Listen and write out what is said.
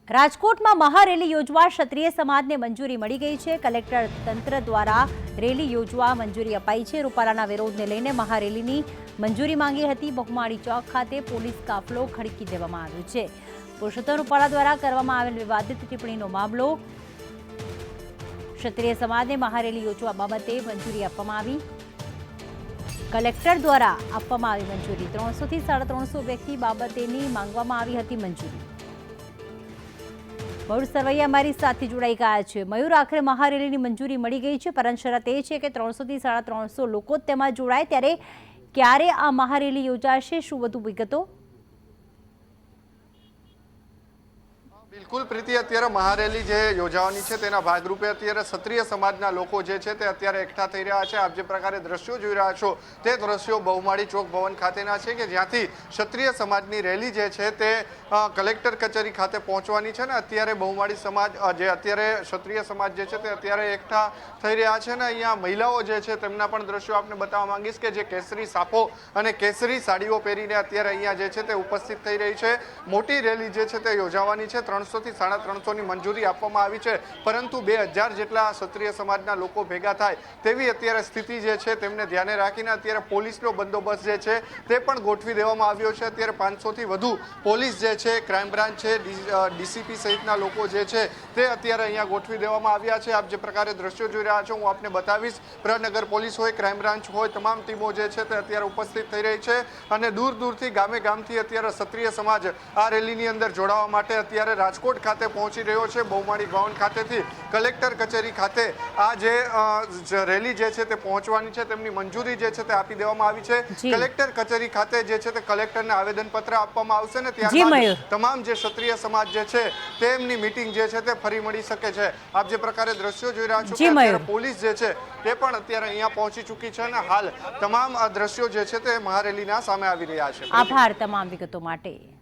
રાજકોટમાં મહારેલી યોજવા ક્ષત્રિય સમાજને મંજૂરી મળી ગઈ છે। કલેક્ટર તંત્ર દ્વારા રેલી યોજવા મંજૂરી અપાઈ છે। રૂપાલાના વિરોધને લઈને મહારેલીની મંજૂરી માંગી હતી। બહુમાળી ચોક ખાતે પોલીસ કાફલો ખડકી દેવામાં આવ્યો છે। પુરુષોત્તમ રૂપાલા દ્વારા કરવામાં આવેલ વિવાદિત ટિપ્પણીનો મામલો। ક્ષત્રિય સમાજને મહારેલી યોજવા બાબતે મંજૂરી આપવામાં આવી। કલેક્ટર દ્વારા આપવામાં આવી મંજૂરી। 300 થી 350 વ્યક્તિ બાબતેની માંગવામાં આવી હતી મંજૂરી। મયુર સરવૈયા અમારી સાથે જોડાઈ ગયા છે। મયુર, આખરે મહારેલીની મંજૂરી મળી ગઈ છે, પરંતુ શરત એ છે કે 300 થી 350 લોકો તેમાં જોડાય। ત્યારે ક્યારે આ મહારેલી યોજાશે, શું વધુ વિગતો? બિલકુલ પ્રીતિ, અત્યારે મહારેલી જે યોજાવાની છે તેના ભાગરૂપે અત્યારે ક્ષત્રિય સમાજના લોકો જે છે તે અત્યારે એકઠા થઈ રહ્યા છે। આપ જે પ્રકારે દ્રશ્યો જોઈ રહ્યા છો તે દ્રશ્યો બહુમાળી ચોક ભવન ખાતેના છે કે જ્યાંથી ક્ષત્રિય સમાજની રેલી જે છે તે કલેક્ટર કચેરી ખાતે પહોંચવાની છે ને અત્યારે બહુમાળી સમાજ જે અત્યારે ક્ષત્રિય સમાજ જે છે તે અત્યારે એકઠા થઈ રહ્યા છે ને અહીંયા મહિલાઓ જે છે તેમના પણ દ્રશ્યો આપને બતાવવા માંગીશ કે જે કેસરી સાફો અને કેસરી સાડીઓ પહેરીને અત્યારે અહીંયા જે છે તે ઉપસ્થિત થઈ રહી છે। મોટી રેલી જે છે તે યોજાવાની છે। 300 થી 350 મંજૂરી આપવામાં આવી છે, પરંતુ 2000 જેટલા ક્ષત્રિય સમાજના લોકો ભેગા થાય તેવી અત્યારે સ્થિતિ જે છે તેમને ધ્યાને રાખીને અત્યારે પોલીસનો બંદોબસ્ત જે છે તે પણ ગોઠવી દેવામાં આવ્યો છે। અત્યારે 500 થી વધુ પોલીસ જે છે, ક્રાઇમ બ્રાન્ચ છે, ડીસીપી સહિતના લોકો જે છે તે અત્યારે અહીંયા ગોઠવી દેવામાં આવ્યા છે। આપ જે પ્રકારે દ્રશ્યો જોઈ રહ્યા છો હું આપને બતાવીશ। પ્રનગર પોલીસ હોય, ક્રાઇમ બ્રાન્ચ હોય, તમામ ટીમો જે છે તે અત્યારે ઉપસ્થિત થઈ રહી છે અને દૂર દૂરથી ગામે ગામથી અત્યારે ક્ષત્રિય સમાજ આ રેલીની અંદર જોડાવા માટે અત્યારે રાજકોટ ખાતે પહોંચી રહ્યો છે। બહુમાળી ભવન ખાતેથી કલેક્ટર કચેરી ખાતે આ જે રેલી જે છે તે પહોંચવાની છે તેમની મંજૂરી જે છે તે આપી દેવામાં આવી છે। કલેક્ટર કચેરી ખાતે જે છે તે કલેક્ટરને આવેદનપત્ર આપવામાં આવશે ને ત્યારબાદ તમામ જે ક્ષત્રિય સમાજ જે છે તેમની મીટિંગ જે છે તે ફરી મળી શકે છે। આપ જે પ્રકારે દ્રશ્યો જોઈ રહ્યા છો કે અત્યારે પોલીસ જે છે તે પણ અત્યારે અહીંયા પહોંચી ચૂકી છે અને હાલ તમામ દ્રશ્યો જે છે તે મહારેલીના સામે આવી રહ્યા છે। આભાર તમામ વિગતો માટે।